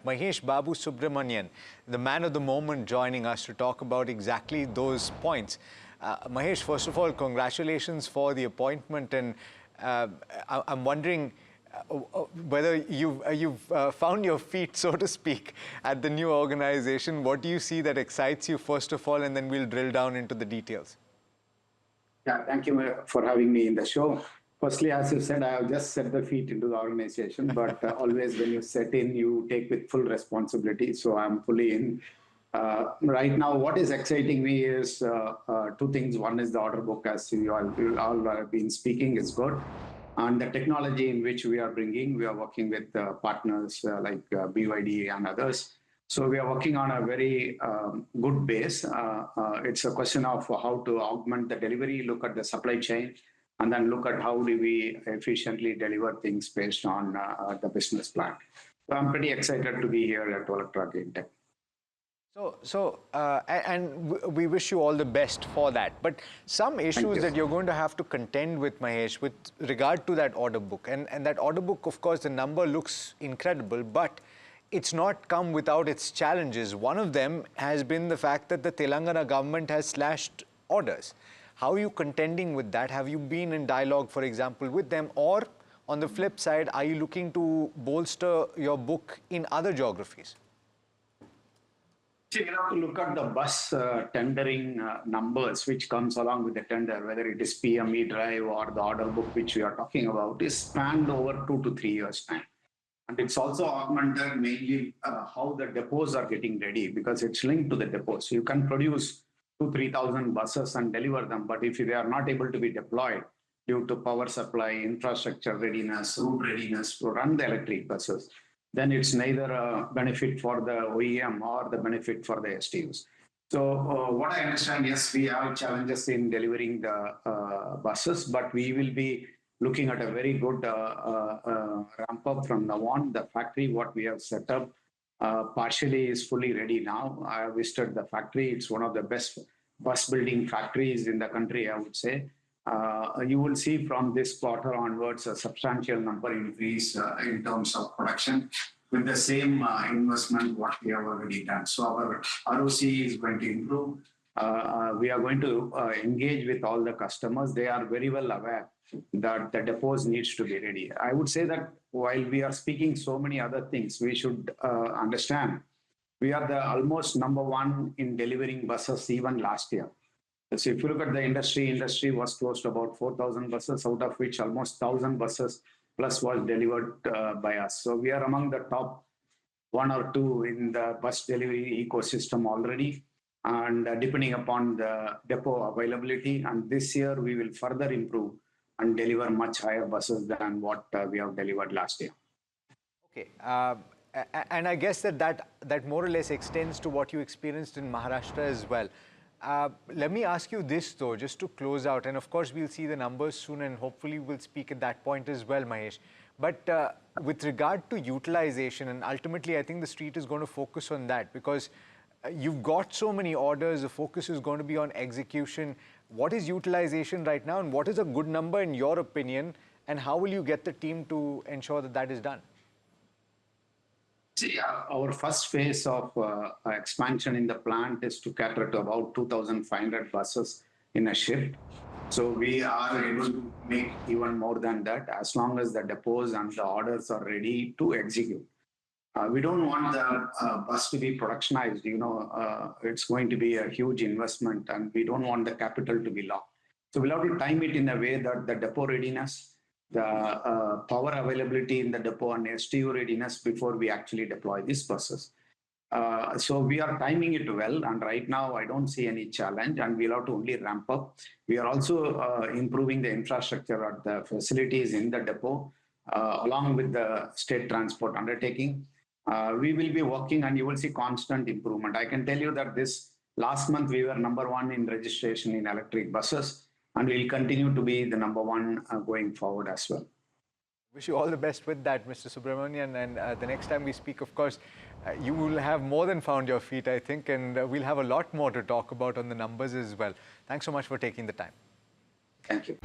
Mahesh Babu Subramanian, the man of the moment, joining us to talk about exactly those points. Mahesh, first of all, congratulations for the appointment, and I'm wondering whether you've found your feet, so to speak, at the new organization. What do you see that excites you, first of all, and then we'll drill down into the details. Yeah, thank you for having me in the show. Firstly, as you said, I have just set the feet into the organization, but always when you set in, you take with full responsibility. So I'm fully in. Right now, what is exciting me is two things. One is the order book, as you all have been speaking, is good. And the technology in which we are bringing, we are working with partners like BYD and others. So we are working on a very good base. It's a question of how to augment the delivery, look at the supply chain, and then look at how do we efficiently deliver things based on the business plan. So I'm pretty excited to be here at Olectra Greentech. And we wish you all the best for that. But some issues that you're going to have to contend with, Mahesh, with regard to that order book. And that order book, of course, the number looks incredible, but it's not come without its challenges. One of them has been the fact that the Telangana government has slashed orders. How are you contending with that? Have you been in dialogue, for example, with them? Or on the flip side, are you looking to bolster your book in other geographies? So you have to look at the bus tendering numbers which comes along with the tender, whether it is PME drive or the order book which we are talking about, is spanned over 2 to 3 years' time. And it's also augmented mainly how the depots are getting ready, because it's linked to the depots. So you can produce 2,000-3,000 buses and deliver them, but if they are not able to be deployed due to power supply, infrastructure readiness, route readiness to run the electric buses, then it's neither a benefit for the OEM or the benefit for the STUs. So what I understand, yes, we have challenges in delivering the buses, but we will be looking at a very good ramp up from now on. The factory, what we have set up, partially is fully ready now. I have visited the factory. It's one of the best bus building factories in the country, I would say. You will see from this quarter onwards a substantial number increase in terms of production with the same investment what we have already done. So our ROC is going to improve. We are going to engage with all the customers. They are very well aware that the depots needs to be ready. I would say that while we are speaking so many other things, we should understand we are the almost number one in delivering buses even last year. So if you look at the industry was close to about 4,000 buses, out of which almost 1,000 buses plus was delivered by us. So we are among the top 1 or 2 in the bus delivery ecosystem already. And depending upon the depot availability, and this year we will further improve and deliver much higher buses than what we have delivered last year. Okay. And I guess that more or less extends to what you experienced in Maharashtra as well. Let me ask you this, though, just to close out. And of course, we'll see the numbers soon, and hopefully we'll speak at that point as well, Mahesh. But with regard to utilization, and ultimately, I think the street is going to focus on that, because you've got so many orders, the focus is going to be on execution. What is utilization right now, and what is a good number in your opinion, and how will you get the team to ensure that that is done? See, our first phase of expansion in the plant is to cater to about 2,500 buses in a shift. So we are able to make even more than that as long as the depots and the orders are ready to execute. We don't want the bus to be productionized. It's going to be a huge investment, and we don't want the capital to be locked. So we'll have to time it in a way that the depot readiness, the power availability in the depot, and STU readiness before we actually deploy these buses. So we are timing it well, and right now I don't see any challenge, and we'll have to only ramp up. We are also improving the infrastructure at the facilities in the depot, along with the state transport undertaking. We will be working, and you will see constant improvement. I can tell you that this last month we were number 1 in registration in electric buses, and we'll continue to be the number 1 going forward as well. Wish you all the best with that, Mr. Subramanian. And the next time we speak, of course, you will have more than found your feet, I think, and we'll have a lot more to talk about on the numbers as well. Thanks so much for taking the time. Thank you.